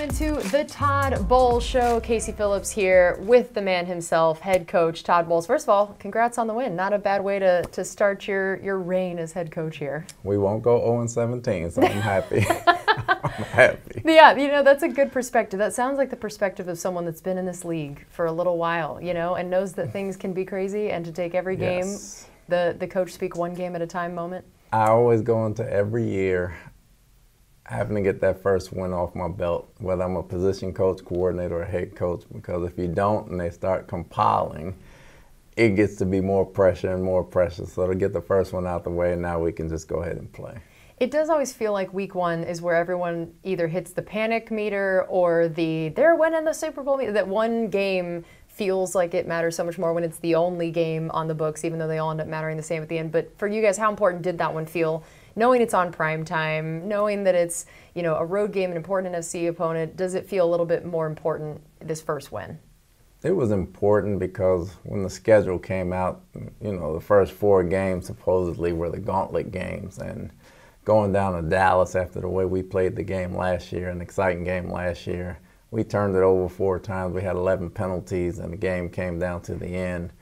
Welcome into the Todd Bowles Show. Casey Phillips here with the man himself, head coach Todd Bowles. First of all, congrats on the win. Not a bad way to start your reign as head coach here. We won't go 0-17, so I'm happy. I'm happy. Yeah, you know, that's a good perspective. That sounds like the perspective of someone that's been in this league for a little while, you know, and knows that things can be crazy, and to take every game, the coach speak one game at a time moment. I always go into every year having to get that first win off my belt, whether I'm a position coach, coordinator, or head coach, because if you don't and they start compiling, it gets to be more pressure and more pressure. So to get the first one out the way, now we can just go ahead and play. It does always feel like week one is where everyone either hits the panic meter or they're winning the Super Bowl meter. That one game feels like it matters so much more when it's the only game on the books, even though they all end up mattering the same at the end. But for you guys, how important did that one feel? Knowing it's on prime time, knowing that it's, you know, a road game, an important NFC opponent, does it feel a little bit more important, this first win? It was important because when the schedule came out, you know, the first 4 games supposedly were the gauntlet games, and going down to Dallas after the way we played the game last year, an exciting game last year, we turned it over 4 times. We had 11 penalties, and the game came down to the end.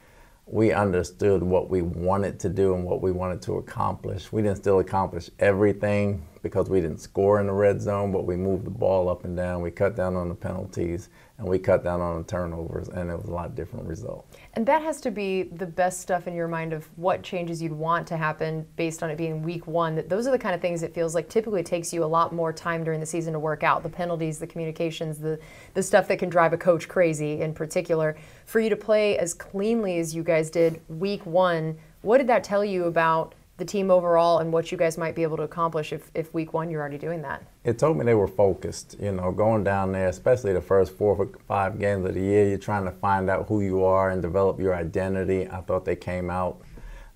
We understood what we wanted to do and what we wanted to accomplish. We didn't still accomplish everything because we didn't score in the red zone, but we moved the ball up and down. We cut down on the penalties, and we cut down on the turnovers, and it was a lot different result. And that has to be the best stuff in your mind of what changes you'd want to happen based on it being week one. That those are the kind of things it feels like typically takes you a lot more time during the season to work out. The penalties, the communications, the stuff that can drive a coach crazy in particular. For you to play as cleanly as you guys did week one, what did that tell you about the team overall and what you guys might be able to accomplish if week one you're already doing that? It told me they were focused, you know, going down there, especially the first 4 or 5 games of the year. You're trying to find out who you are and develop your identity. I thought they came out,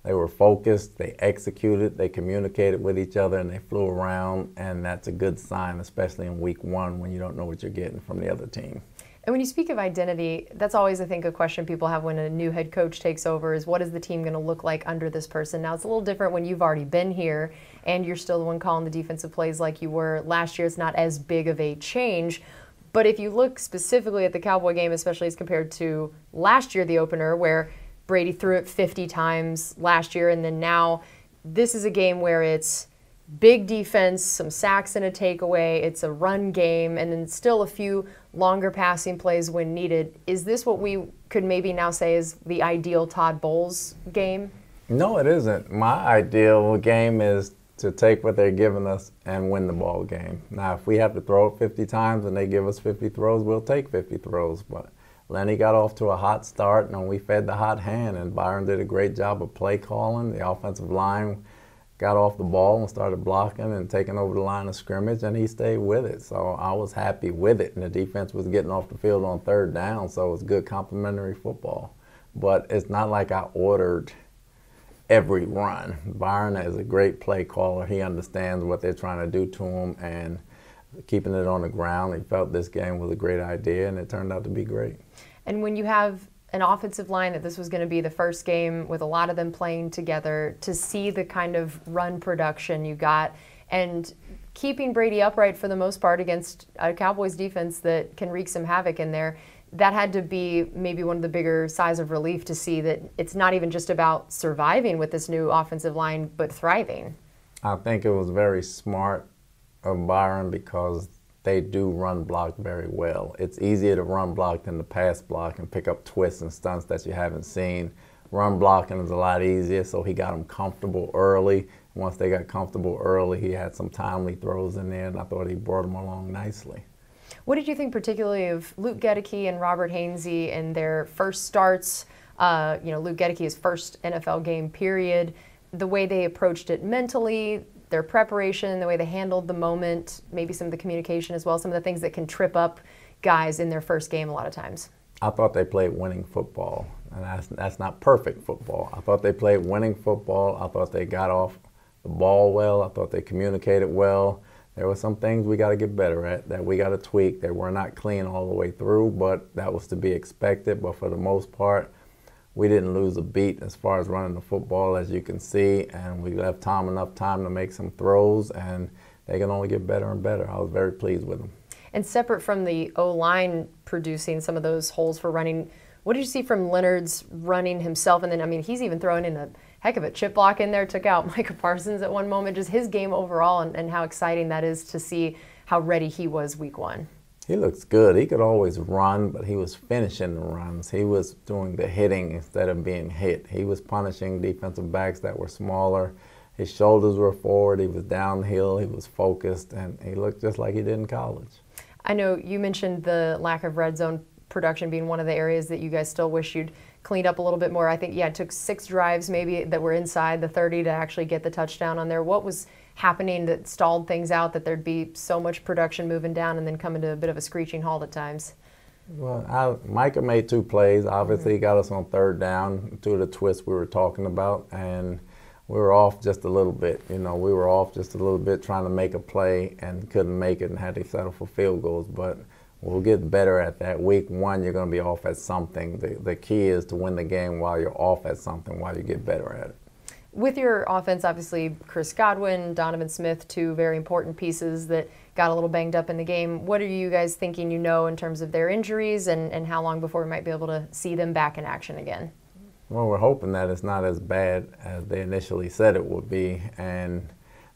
they were focused, they executed, they communicated with each other, and they flew around, and that's a good sign, especially in week one when you don't know what you're getting from the other team. And when you speak of identity, that's always, I think, a question people have when a new head coach takes over is, what is the team going to look like under this person? Now, it's a little different when you've already been here and you're still the one calling the defensive plays like you were last year. It's not as big of a change. But if you look specifically at the Cowboy game, especially as compared to last year, the opener, where Brady threw it 50 times last year, and then now this is a game where it's big defense, some sacks and a takeaway, it's a run game, and then still a few longer passing plays when needed. Is this what we could maybe now say is the ideal Todd Bowles game? No, it isn't. My ideal game is to take what they're giving us and win the ball game. Now, if we have to throw it 50 times and they give us 50 throws, we'll take 50 throws. But Lenny got off to a hot start, and we fed the hot hand, and Byron did a great job of play calling. The offensive line got off the ball and started blocking and taking over the line of scrimmage, and he stayed with it. So I was happy with it, and the defense was getting off the field on 3rd down, so it was good complementary football. But it's not like I ordered every run. Byron is a great play caller. He understands what they're trying to do to him, and keeping it on the ground, he felt this game was a great idea, and it turned out to be great. And when you have an offensive line that this was going to be the first game with a lot of them playing together, to see the kind of run production you got and keeping Brady upright for the most part against a Cowboys defense that can wreak some havoc in there, that had to be maybe one of the bigger sighs of relief to see that it's not even just about surviving with this new offensive line, but thriving. I think it was very smart of Byron because they do run block very well. It's easier to run block than to pass block and pick up twists and stunts that you haven't seen. Run blocking is a lot easier, so he got them comfortable early. Once they got comfortable early, he had some timely throws in there, and I thought he brought them along nicely. What did you think particularly of Luke Goedeke and Robert Hainsey in their first starts? You know, Luke Goedeke's first NFL game period, the way they approached it mentally, their preparation, the way they handled the moment, maybe some of the communication as well, some of the things that can trip up guys in their first game a lot of times. I thought they played winning football, and that's not perfect football. I thought they played winning football. I thought they got off the ball well. I thought they communicated well. There were some things we got to get better at, that we got to tweak. They were not clean all the way through, but that was to be expected. But for the most part, we didn't lose a beat as far as running the football, as you can see, and we left Tom enough time to make some throws, and they can only get better and better. I was very pleased with them. And separate from the O-line producing some of those holes for running, what did you see from Leonard's running himself? And then, I mean, he's even throwing in a heck of a chip block in there, took out Micah Parsons at one moment. Just his game overall and how exciting that is to see how ready he was week one. He looks good. He could always run, but he was finishing the runs. He was doing the hitting instead of being hit. He was punishing defensive backs that were smaller. His shoulders were forward. He was downhill. He was focused, and he looked just like he did in college. I know you mentioned the lack of red zone production being one of the areas that you guys still wish you'd cleaned up a little bit more. I think, it took 6 drives maybe that were inside the 30 to actually get the touchdown on there. What was happening that stalled things out, that there'd be so much production moving down and then coming to a bit of a screeching halt at times? Well, Micah made 2 plays. Obviously, he got us on 3rd down, 2 of the twists we were talking about, and we were off just a little bit. We were off just a little bit trying to make a play and couldn't make it and had to settle for field goals. But we'll get better at that. Week 1, you're going to be off at something. The key is to win the game while you're off at something, while you get better at it. With your offense, obviously, Chris Godwin, Donovan Smith, 2 very important pieces that got a little banged up in the game. What are you guys thinking in terms of their injuries and how long before we might be able to see them back in action again? Well, we're hoping that it's not as bad as they initially said it would be. And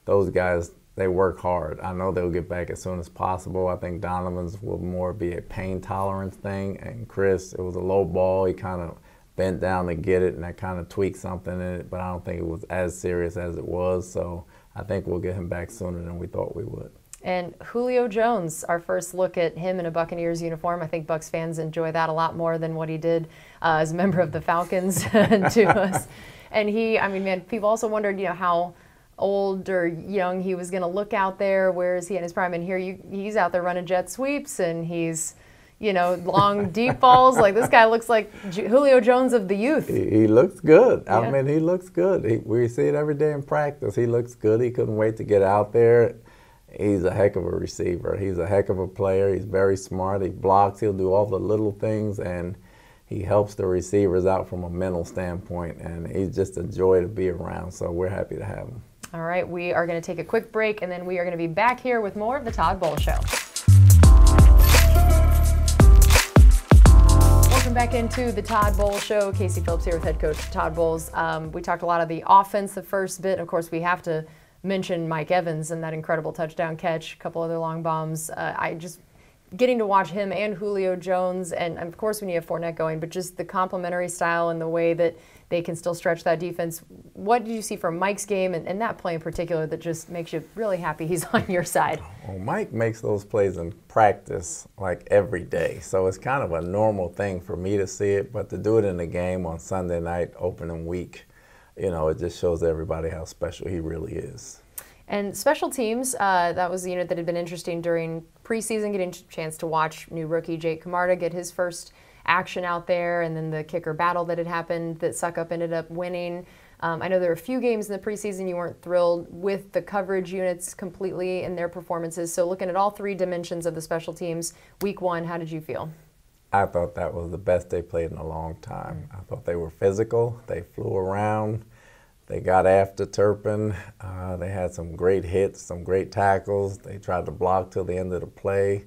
those guys, they work hard. I know they'll get back as soon as possible. I think Donovan's will more be a pain tolerance thing. And Chris, it was a low ball. He kind of bent down to get it, and that kind of tweaked something in it, but I don't think it was as serious as it was, so I think we'll get him back sooner than we thought we would. And Julio Jones, our first look at him in a Buccaneers uniform. I think Bucs fans enjoy that a lot more than what he did as a member of the Falcons to us. And people also wondered, how old or young he was going to look out there. Where is he in his prime? And here he's out there running jet sweeps, and he's long deep balls. Like, this guy looks like Julio Jones of the youth. He looks good. Yeah. I mean, he looks good. We see it every day in practice. He looks good. He couldn't wait to get out there. He's a heck of a receiver. He's a heck of a player. He's very smart. He blocks. He'll do all the little things, and he helps the receivers out from a mental standpoint, and he's just a joy to be around. So we're happy to have him. All right, we are going to take a quick break, and then we are going to be back here with more of the Todd Bowles Show. Welcome back into the Todd Bowles Show. Casey Phillips here with head coach Todd Bowles. We talked a lot of the offense the first bit. Of course, we have to mention Mike Evans and that incredible touchdown catch, a couple other long bombs. Getting to watch him and Julio Jones, and of course when you have Fournette going, but just the complementary style and the way that they can still stretch that defense. What did you see from Mike's game and that play in particular that just makes you really happy he's on your side? Well, Mike makes those plays in practice like every day, so it's kind of a normal thing for me to see it, but to do it in the game on Sunday night, opening week, it just shows everybody how special he really is. And special teams, that was the unit that had been interesting during preseason, getting a chance to watch new rookie Jake Camarda get his first action out there, and then the kicker battle that had happened that Suck Up ended up winning. I know there were a few games in the preseason you weren't thrilled with the coverage units completely in their performances. So looking at all 3 dimensions of the special teams, week 1, how did you feel? I thought that was the best they played in a long time. I thought they were physical. They flew around. They got after Turpin. They had some great hits, some great tackles. They tried to block till the end of the play.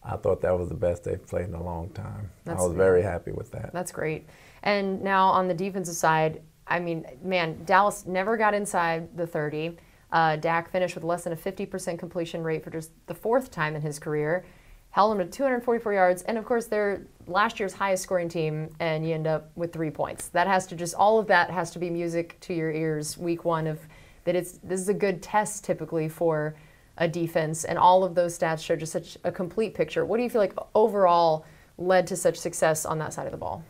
I thought that was the best they've played in a long time. I was very happy with that. That's great. And now on the defensive side, Dallas never got inside the 30. Dak finished with less than a 50% completion rate for just the 4th time in his career. Held them to 244 yards, and of course they're last year's highest scoring team, and you end up with 3 points. That has to all of that has to be music to your ears week 1 of that. This is a good test typically for a defense, and all of those stats show just such a complete picture. What do you feel like overall led to such success on that side of the ball?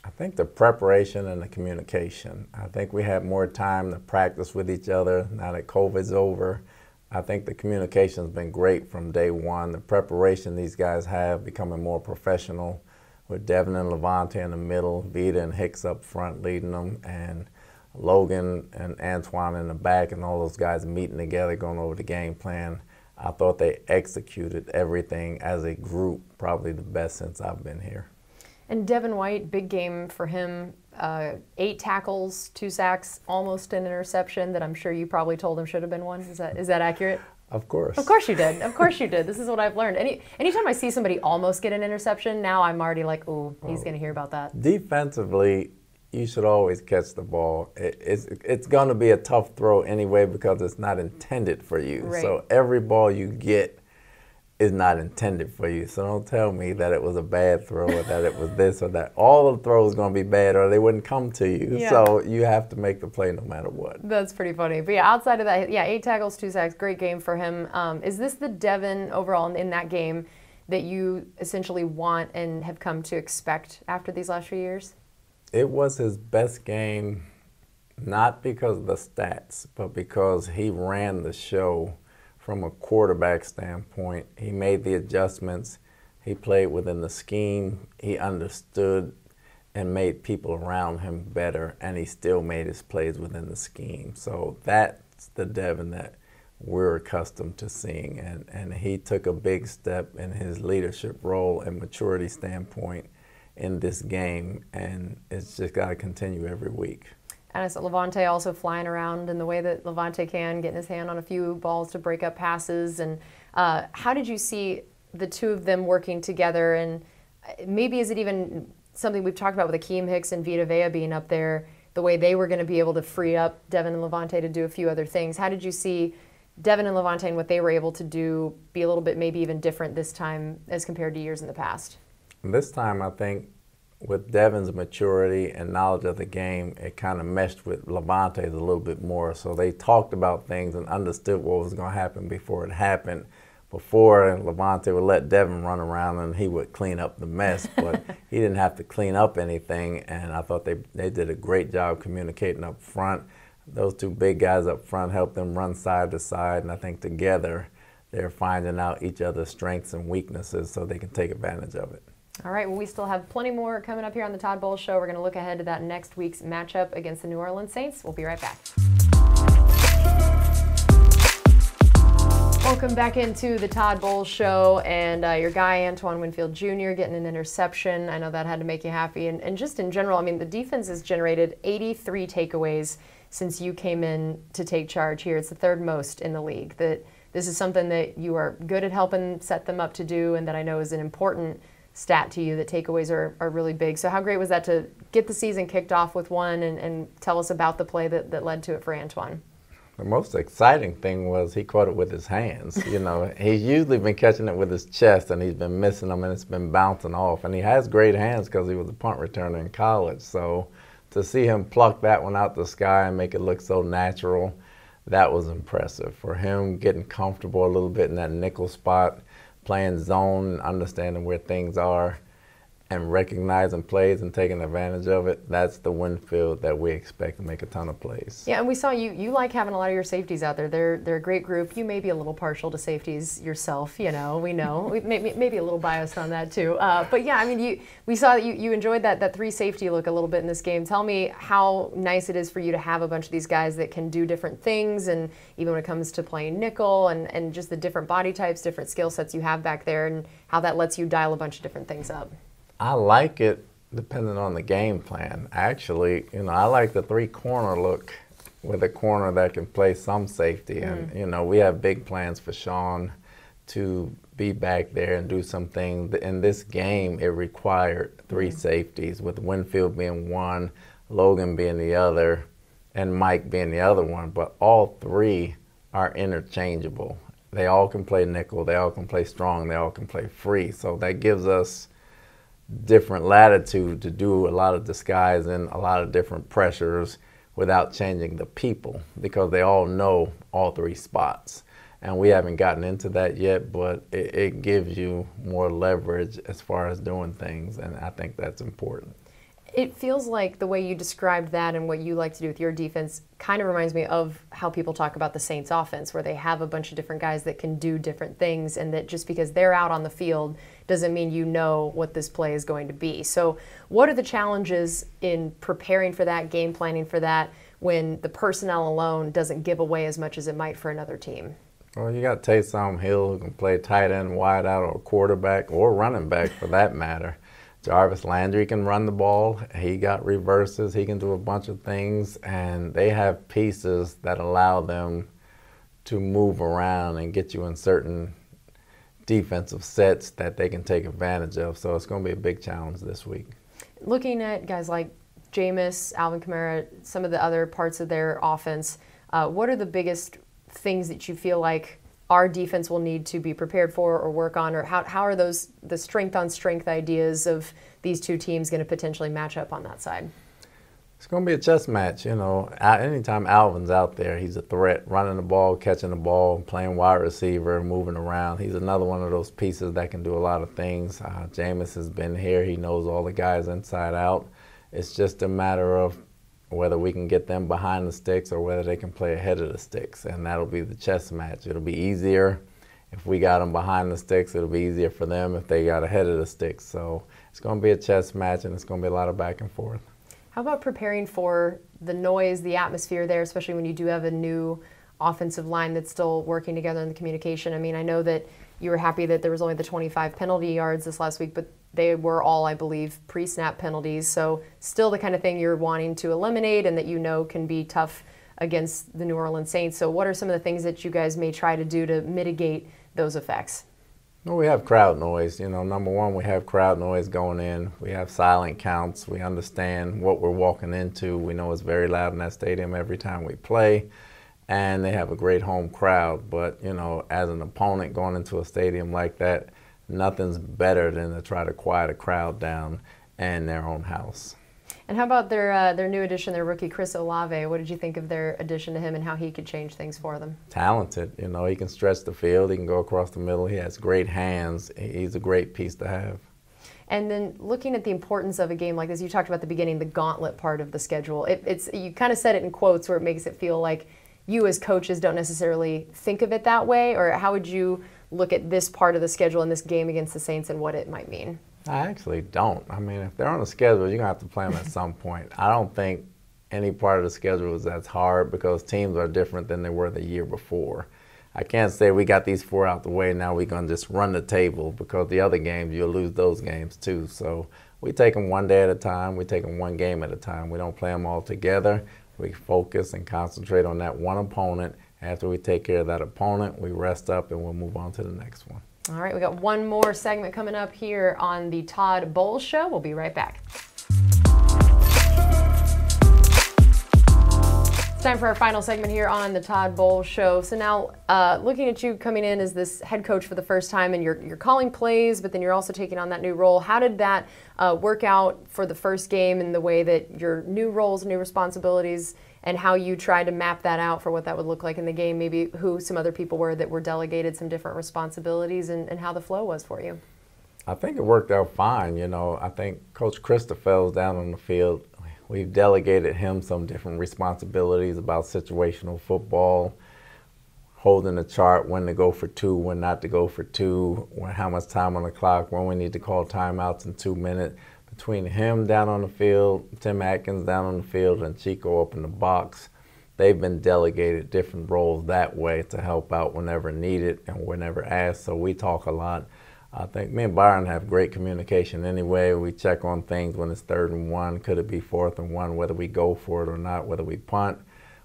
I think the preparation and the communication. I think we had more time to practice with each other now that COVID's over. I think the communication's been great from day one. The preparation these guys have becoming more professional with Devin and Levante in the middle, Vita and Hicks up front leading them, and Logan and Antoine in the back, and all those guys meeting together, going over the game plan. I thought they executed everything as a group, probably the best since I've been here. And Devin White, big game for him. 8 tackles, 2 sacks, almost an interception that I'm sure you probably told him should have been one. Is that accurate? Of course. Of course you did. Of course you did. This is what I've learned. Anytime I see somebody almost get an interception, now I'm already like, ooh, he's going to hear about that. Defensively, you should always catch the ball. It's going to be a tough throw anyway because it's not intended for you. Right. So every ball you get is not intended for you. So don't tell me that it was a bad throw or that it was this or that. All the throws are going to be bad or they wouldn't come to you. Yeah. So you have to make the play no matter what. That's pretty funny. But yeah, outside of that, yeah, 8 tackles, 2 sacks, great game for him. Is this the Devin overall in that game that you essentially want and have come to expect after these last few years? It was his best game, not because of the stats, but because he ran the show from a quarterback standpoint. He made the adjustments. He played within the scheme. He understood and made people around him better, and he still made his plays within the scheme. So that's the Devin that we're accustomed to seeing, and he took a big step in his leadership role and maturity standpoint in this game, and it's just got to continue every week. And I saw Levante also flying around in the way that Levante can, getting his hand on a few balls to break up passes. And how did you see the two of them working together? And maybe is it even something we've talked about with Akeem Hicks and Vita Vea being up there, the way they were going to be able to free up Devin and Levante to do a few other things? How did you see Devin and Levante and what they were able to do be a little bit maybe even different this time as compared to years in the past? This time, I think, with Devin's maturity and knowledge of the game, it kind of meshed with Levante's a little bit more. So they talked about things and understood what was going to happen before it happened. Before, Levante would let Devin run around and he would clean up the mess, but he didn't have to clean up anything. And I thought they did a great job communicating up front. Those two big guys up front helped them run side to side, and I think together they're finding out each other's strengths and weaknesses so they can take advantage of it. All right, well, we still have plenty more coming up here on the Todd Bowles Show. We're going to look ahead to that next week's matchup against the New Orleans Saints. We'll be right back. Welcome back into the Todd Bowles Show, and your guy, Antoine Winfield Jr., getting an interception. I know that had to make you happy. And just in general, I mean, the defense has generated 83 takeaways since you came in to take charge here. It's the third most in the league. That this is something that you are good at helping set them up to do, and that I know is an important stat to you, that takeaways are really big. So how great was that to get the season kicked off with one, and tell us about the play that led to it for Antoine? The most exciting thing was he caught it with his hands. You know, he's usually been catching it with his chest, and he's been missing them, and it's been bouncing off. And he has great hands because he was a punt returner in college. So to see him pluck that one out the sky and make it look so natural, that was impressive. For him getting comfortable a little bit in that nickel spot, playing zone, understanding where things are, and recognizing plays and taking advantage of it, that's the Winfield that we expect to make a ton of plays. Yeah, and we saw you like having a lot of your safeties out there. They're a great group. You may be a little partial to safeties yourself, you know, we know. Maybe a little biased on that too. But yeah, I mean, we saw that you enjoyed that 3 safety look a little bit in this game. Tell me how nice it is for you to have a bunch of these guys that can do different things, and even when it comes to playing nickel and just the different body types, different skill sets you have back there, and how that lets you dial a bunch of different things up. I like it depending on the game plan. Actually, you know, I like the 3-corner look with a corner that can play some safety. And, you know, we have big plans for Sean to be back there and do some things. In this game, it required 3 safeties, with Winfield being one, Logan being the other, and Mike being the other one. But all 3 are interchangeable. They all can play nickel, they all can play strong, they all can play free. So that gives us different latitude to do a lot of disguising, a lot of different pressures without changing the people, because they all know all 3 spots. And we haven't gotten into that yet, but it gives you more leverage as far as doing things, and I think that's important. It feels like the way you described that and what you like to do with your defense kind of reminds me of how people talk about the Saints offense, where they have a bunch of different guys that can do different things, and that just because they're out on the field doesn't mean you know what this play is going to be. So what are the challenges in preparing for that, game planning for that, when the personnel alone doesn't give away as much as it might for another team? Well, you got Taysom Hill, who can play tight end, wide out, or quarterback, or running back for that matter. Jarvis Landry can run the ball. He got reverses. He can do a bunch of things, and they have pieces that allow them to move around and get you in certain defensive sets that they can take advantage of. So it's going to be a big challenge this week. Looking at guys like Jameis, Alvin Kamara, some of the other parts of their offense, what are the biggest things that you feel like our defense will need to be prepared for or work on, or how are those the strength-on-strength ideas of these two teams going to potentially match up on that side? It's going to be a chess match. You know, anytime Alvin's out there, he's a threat, running the ball, catching the ball, playing wide receiver, moving around. He's another one of those pieces that can do a lot of things. Jameis has been here. He knows all the guys inside out. It's just a matter of whether we can get them behind the sticks or whether they can play ahead of the sticks, and that'll be the chess match. It'll be easier if we got them behind the sticks. It'll be easier for them if they got ahead of the sticks. So it's going to be a chess match, and it's going to be a lot of back and forth. How about preparing for the noise, the atmosphere there, especially when you do have a new offensive line that's still working together in the communication? I mean, I know that you were happy that there was only the 25 penalty yards this last week, but they were all, I believe, pre-snap penalties. So still the kind of thing you're wanting to eliminate and that you know can be tough against the New Orleans Saints. So what are some of the things that you guys may try to do to mitigate those effects? Well, we have crowd noise. You know, number one, we have crowd noise going in. We have silent counts. We understand what we're walking into. We know it's very loud in that stadium every time we play. And they have a great home crowd. But, you know, as an opponent going into a stadium like that, nothing's better than to try to quiet a crowd down in their own house. And how about their new addition, their rookie Chris Olave? What did you think of their addition to him and how he could change things for them? Talented. You know, he can stretch the field. He can go across the middle. He has great hands. He's a great piece to have. And then looking at the importance of a game like this, you talked about at the beginning, the gauntlet part of the schedule. It's you kind of said it in quotes where it makes it feel like you as coaches don't necessarily think of it that way, or how would you look at this part of the schedule and this game against the Saints and what it might mean? I actually don't. I mean, if they're on the schedule, you're going to have to play them at some point. I don't think any part of the schedule is that's hard because teams are different than they were the year before. I can't say we got these 4 out the way, now we're going to just run the table, because the other games, you'll lose those games too. So we take them one day at a time. We take them one game at a time. We don't play them all together. We focus and concentrate on that one opponent. After we take care of that opponent, we rest up and we'll move on to the next one. All right, we got one more segment coming up here on the Todd Bowles Show. We'll be right back. It's time for our final segment here on the Todd Bowles Show. So now, looking at you coming in as this head coach for the first time, and you're calling plays, but then you're also taking on that new role. How did that work out for the first game in the way that your new roles, new responsibilities, and how you tried to map that out for what that would look like in the game, maybe who some other people were that were delegated some different responsibilities, and how the flow was for you? I think it worked out fine. You know, I think Coach Christopher's down on the field. We've delegated him some different responsibilities about situational football, holding the chart, when to go for 2, when not to go for 2, how much time on the clock, when we need to call timeouts in 2 minutes. Between him down on the field, Tim Atkins down on the field, and Chico up in the box, they've been delegated different roles that way to help out whenever needed and whenever asked. So we talk a lot. I think me and Byron have great communication anyway. We check on things when it's 3rd and 1. Could it be 4th and 1, whether we go for it or not, whether we punt,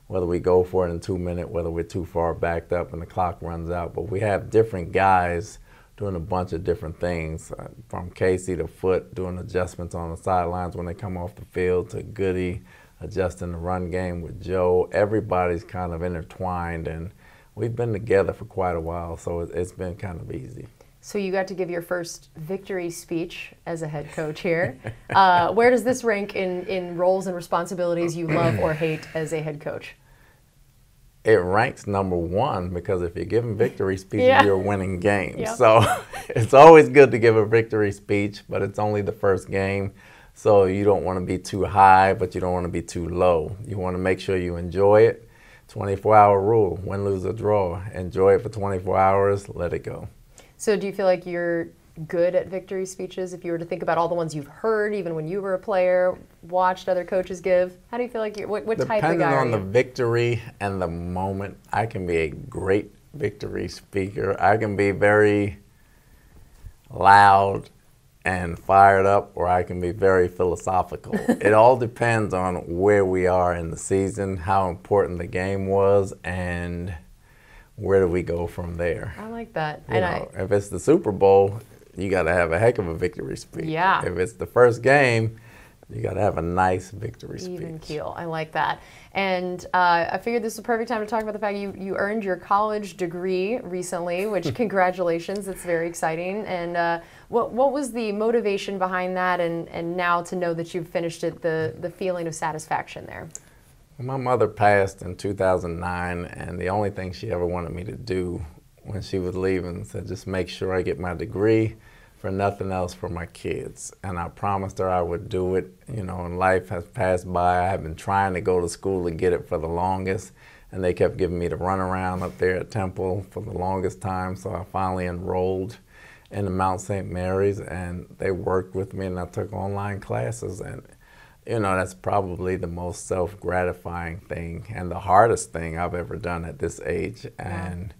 whether we go for it in 2 minutes, whether we're too far backed up and the clock runs out. But we have different guys doing a bunch of different things, from Casey to Foot doing adjustments on the sidelines when they come off the field, to Goody adjusting the run game with Joe. Everybody's kind of intertwined, and we've been together for quite a while, so it's been kind of easy. So you got to give your first victory speech as a head coach here. Where does this rank in roles and responsibilities you love or hate as a head coach? It ranks number 1, because if you're giving victory speeches, Yeah. you're winning games. Yep. So it's always good to give a victory speech, but it's only the first game. So you don't want to be too high, but you don't want to be too low. You want to make sure you enjoy it. 24-hour rule, win, lose, or draw. Enjoy it for 24 hours, let it go. So do you feel like you're good at victory speeches? If you were to think about all the ones you've heard, even when you were a player, watched other coaches give, how do you feel like you're, what type of guy are you? Depending on the victory and the moment, I can be a great victory speaker. I can be very loud and fired up, or I can be very philosophical. It all depends on where we are in the season, how important the game was, and where do we go from there? I like that. You know, if it's the Super Bowl, you got to have a heck of a victory speech. Yeah. If it's the first game, you got to have a nice victory speech. Even keel. I like that. And I figured this is the perfect time to talk about the fact you earned your college degree recently, which congratulations. That's very exciting. And what was the motivation behind that, and now to know that you've finished it, the feeling of satisfaction there? My mother passed in 2009, and the only thing she ever wanted me to do when she was leaving said, just make sure I get my degree, for nothing else, for my kids. And I promised her I would do it. You know, and life has passed by. I have been trying to go to school to get it for the longest, and they kept giving me the runaround up there at Temple for the longest time, so I finally enrolled in the Mount St. Mary's, and they worked with me, and I took online classes. And you know, that's probably the most self-gratifying thing and the hardest thing I've ever done at this age. And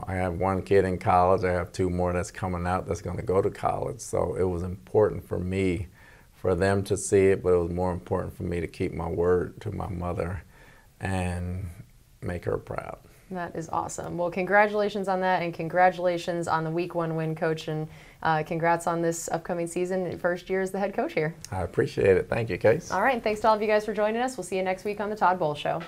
I have one kid in college. I have two more that's coming out that's going to go to college. So it was important for me, for them to see it, but it was more important for me to keep my word to my mother and make her proud. That is awesome. Well, congratulations on that, and congratulations on the Week 1 win, Coach, and congrats on this upcoming season, first year as the head coach here. I appreciate it. Thank you, Case. All right, and thanks to all of you guys for joining us. We'll see you next week on the Todd Bowles Show.